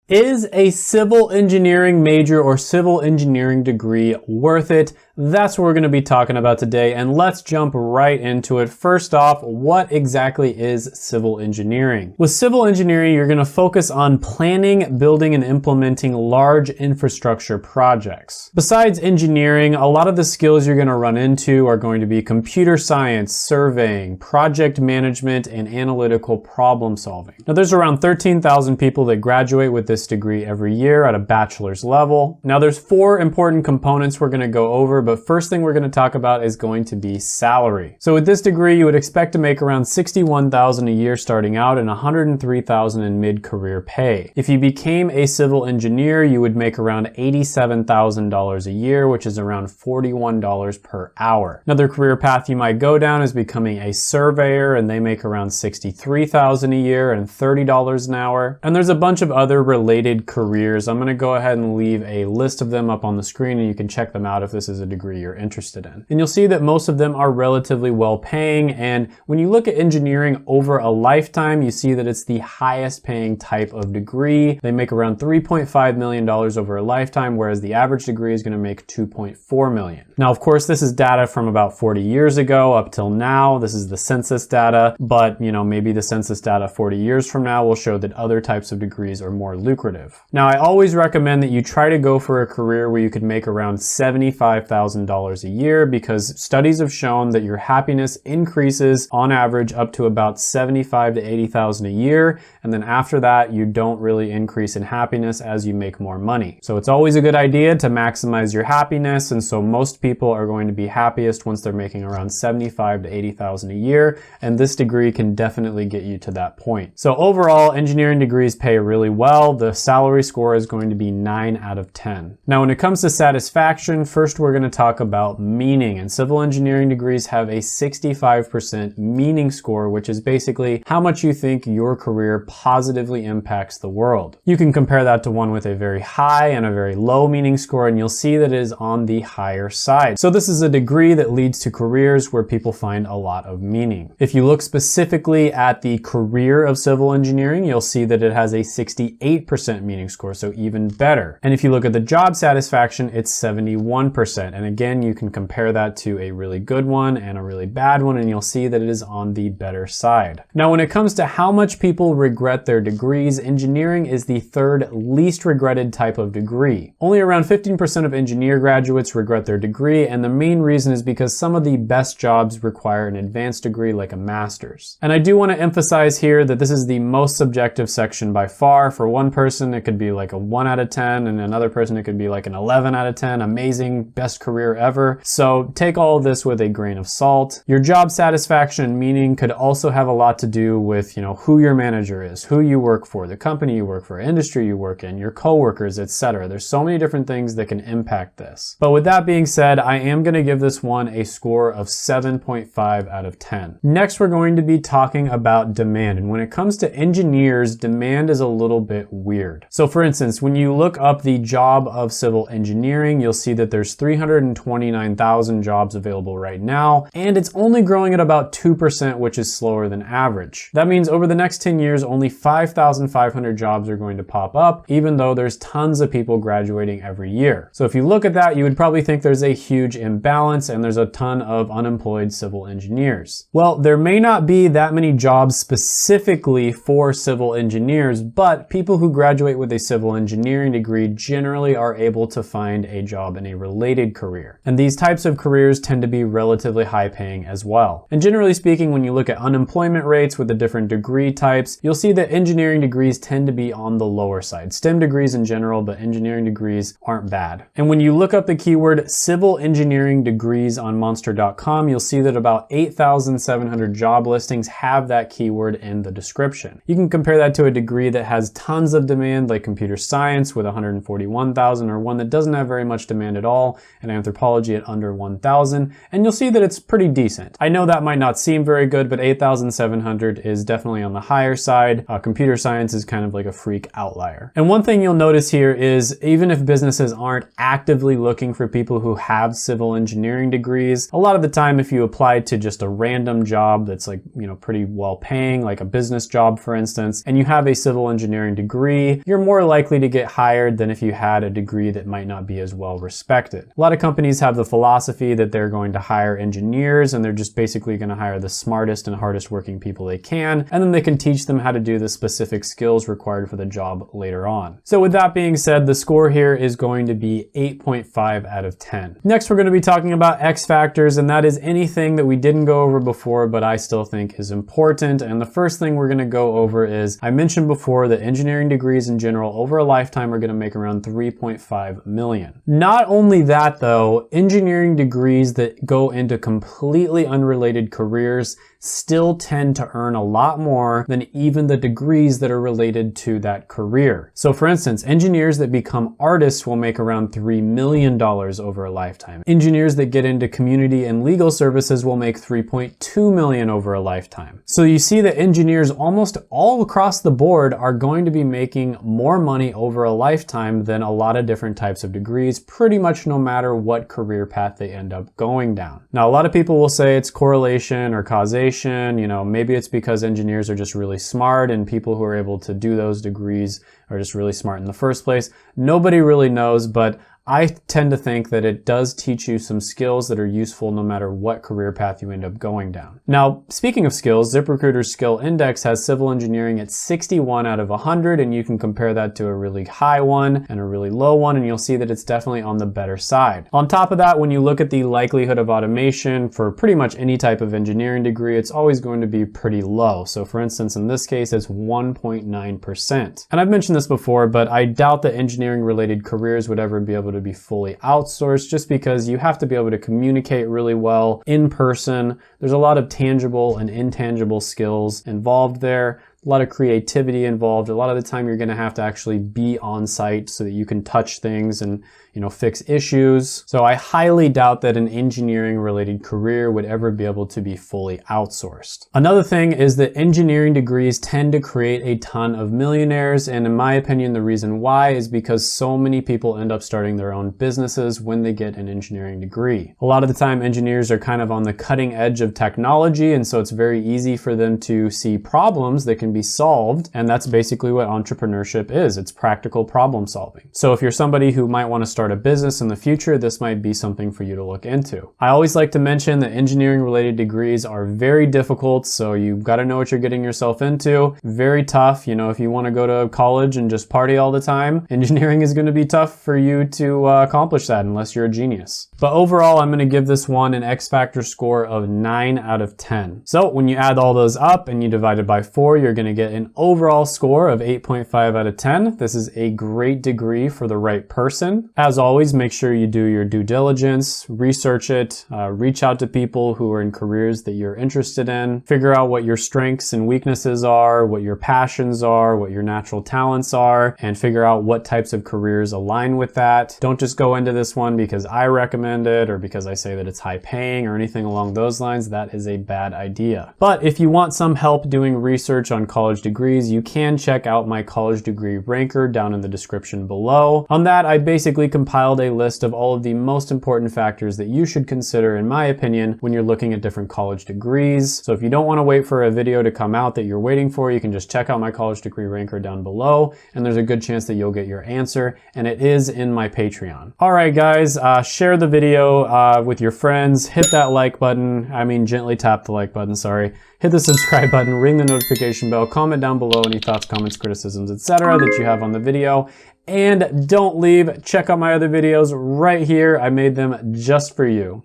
Is a civil engineering major or civil engineering degree worth it? That's what we're going to be talking about today, and let's jump right into it. First off, what exactly is civil engineering? With civil engineering, you're going to focus on planning, building, and implementing large infrastructure projects. Besides engineering, a lot of the skills you're going to run into are going to be computer science, surveying, project management, and analytical problem solving. Now, there's around 13,000 people that graduate with this degree every year at a bachelor's level. Now, there's 4 important components we're going to go over, but first thing we're going to talk about is going to be salary. So with this degree, you would expect to make around $61,000 a year starting out and $103,000 in mid-career pay. If you became a civil engineer, you would make around $87,000 a year, which is around $41 per hour. Another career path you might go down is becoming a surveyor, and they make around $63,000 a year and $30 an hour. And there's a bunch of other related careers. I'm going to go ahead and leave a list of them up on the screen, and you can check them out if this is a degree you're interested in. And you'll see that most of them are relatively well paying, and when you look at engineering over a lifetime, you see that it's the highest paying type of degree. They make around $3.5 million over a lifetime, whereas the average degree is going to make $2.4 million. Now, of course, this is data from about 40 years ago up till now. This is the census data, but maybe the census data 40 years from now will show that other types of degrees are more lucrative. Now, I always recommend that you try to go for a career where you could make around $75,000 a year, because studies have shown that your happiness increases on average up to about $75,000 to $80,000 a year, and then after that you don't really increase in happiness as you make more money. So it's always a good idea to maximize your happiness, and so most people are going to be happiest once they're making around $75,000 to $80,000 a year, and this degree can definitely get you to that point. So overall, engineering degrees pay really well. The salary score is going to be 9 out of 10. Now, when it comes to satisfaction, first we're going to talk about meaning, and civil engineering degrees have a 65% meaning score, which is basically how much you think your career positively impacts the world. You can compare that to one with a very high and a very low meaning score, and you'll see that it is on the higher side. So this is a degree that leads to careers where people find a lot of meaning. If you look specifically at the career of civil engineering, you'll see that it has a 68% meaning score, so even better. And if you look at the job satisfaction, it's 71%. And again, you can compare that to a really good one and a really bad one, and you'll see that it is on the better side. Now, when it comes to how much people regret their degrees, engineering is the 3rd least regretted type of degree. Only around 15% of engineer graduates regret their degree, and the main reason is because some of the best jobs require an advanced degree like a master's. And I do want to emphasize here that this is the most subjective section by far. For one person, it could be like a 1 out of 10, and another person, it could be like an 11 out of 10, amazing, best career ever. So take all of this with a grain of salt. Your job satisfaction and meaning could also have a lot to do with, who your manager is, who you work for, the company you work for, industry you work in, your coworkers, etc. There's so many different things that can impact this. But with that being said, I am going to give this one a score of 7.5 out of 10. Next, we're going to be talking about demand. And when it comes to engineers, demand is a little bit weird. So for instance, when you look up the job of civil engineering, you'll see that there's 329,000 jobs available right now, and it's only growing at about 2%, which is slower than average. That means over the next 10 years, only 5,500 jobs are going to pop up, even though there's tons of people graduating every year. So if you look at that, you would probably think there's a huge imbalance and there's a ton of unemployed civil engineers. Well, there may not be that many jobs specifically for civil engineers, but people who graduate with a civil engineering degree generally are able to find a job in a related career. And these types of careers tend to be relatively high paying as well. And generally speaking, when you look at unemployment rates with the different degree types, you'll see that engineering degrees tend to be on the lower side. STEM degrees in general, but engineering degrees aren't bad. And when you look up the keyword civil engineering degrees on monster.com, you'll see that about 8,700 job listings have that keyword in the description. You can compare that to a degree that has tons of demand, like computer science with 141,000, or one that doesn't have very much demand at all, and I anthropology at under 1,000, and you'll see that it's pretty decent. I know that might not seem very good, but 8,700 is definitely on the higher side. Computer science is kind of like a freak outlier. And one thing you'll notice here is even if businesses aren't actively looking for people who have civil engineering degrees, a lot of the time if you apply to just a random job that's like, pretty well paying, like a business job for instance, and you have a civil engineering degree, you're more likely to get hired than if you had a degree that might not be as well respected. A lot of companies have the philosophy that they're going to hire engineers and they're just basically going to hire the smartest and hardest working people they can, and then they can teach them how to do the specific skills required for the job later on. So with that being said, the score here is going to be 8.5 out of 10. Next, we're going to be talking about X factors, and that is anything that we didn't go over before, but I still think is important. And the first thing we're going to go over is, I mentioned before that engineering degrees in general over a lifetime are going to make around 3.5 million. Not only that though, engineering degrees that go into completely unrelated careers still tend to earn a lot more than even the degrees that are related to that career. So for instance, engineers that become artists will make around $3 million over a lifetime. Engineers that get into community and legal services will make 3.2 million over a lifetime. So you see that engineers almost all across the board are going to be making more money over a lifetime than a lot of different types of degrees, pretty much no matter what career path they end up going down. Now, a lot of people will say it's correlation or causation. Maybe it's because engineers are just really smart and people who are able to do those degrees are just really smart in the first place. Nobody really knows, but I tend to think that it does teach you some skills that are useful no matter what career path you end up going down. Now, speaking of skills, ZipRecruiter's skill index has civil engineering at 61 out of 100, and you can compare that to a really high one and a really low one, and you'll see that it's definitely on the better side. On top of that, when you look at the likelihood of automation for pretty much any type of engineering degree, it's always going to be pretty low. So for instance, in this case, it's 1.9%. And I've mentioned this before, but I doubt that engineering related careers would ever be able to be fully outsourced, just because you have to be able to communicate really well in person. There's a lot of tangible and intangible skills involved there. A lot of creativity involved. A lot of the time you're going to have to actually be on site so that you can touch things and fix issues. So I highly doubt that an engineering related career would ever be able to be fully outsourced. Another thing is that engineering degrees tend to create a ton of millionaires, and in my opinion the reason why is because so many people end up starting their own businesses when they get an engineering degree. A lot of the time engineers are kind of on the cutting edge of technology, and so it's very easy for them to see problems that can be solved, and that's basically what entrepreneurship is. It's practical problem solving. So if you're somebody who might want to start a business in the future, this might be something for you to look into. I always like to mention that engineering related degrees are very difficult, so you've got to know what you're getting yourself into. Very tough. If you want to go to college and just party all the time, engineering is going to be tough for you to accomplish that unless you're a genius. But overall, I'm going to give this one an X factor score of 9 out of 10. So when you add all those up and you divide it by 4, you're going to get an overall score of 8.5 out of 10. This is a great degree for the right person. As always, make sure you do your due diligence, research it, reach out to people who are in careers that you're interested in, figure out what your strengths and weaknesses are, what your passions are, what your natural talents are, and figure out what types of careers align with that. Don't just go into this one because I recommend it or because I say that it's high paying or anything along those lines. That is a bad idea. But if you want some help doing research on college degrees, you can check out my college degree ranker down in the description below. On that, I basically compiled a list of all of the most important factors that you should consider, in my opinion, when you're looking at different college degrees. So if you don't want to wait for a video to come out that you're waiting for, you can just check out my college degree ranker down below, and there's a good chance that you'll get your answer, and it is in my Patreon. All right, guys, share the video with your friends, hit that like button, gently tap the like button, sorry. Hit the subscribe button, ring the notification bell, comment down below any thoughts, comments, criticisms, etc. that you have on the video. And don't leave, check out my other videos right here. I made them just for you.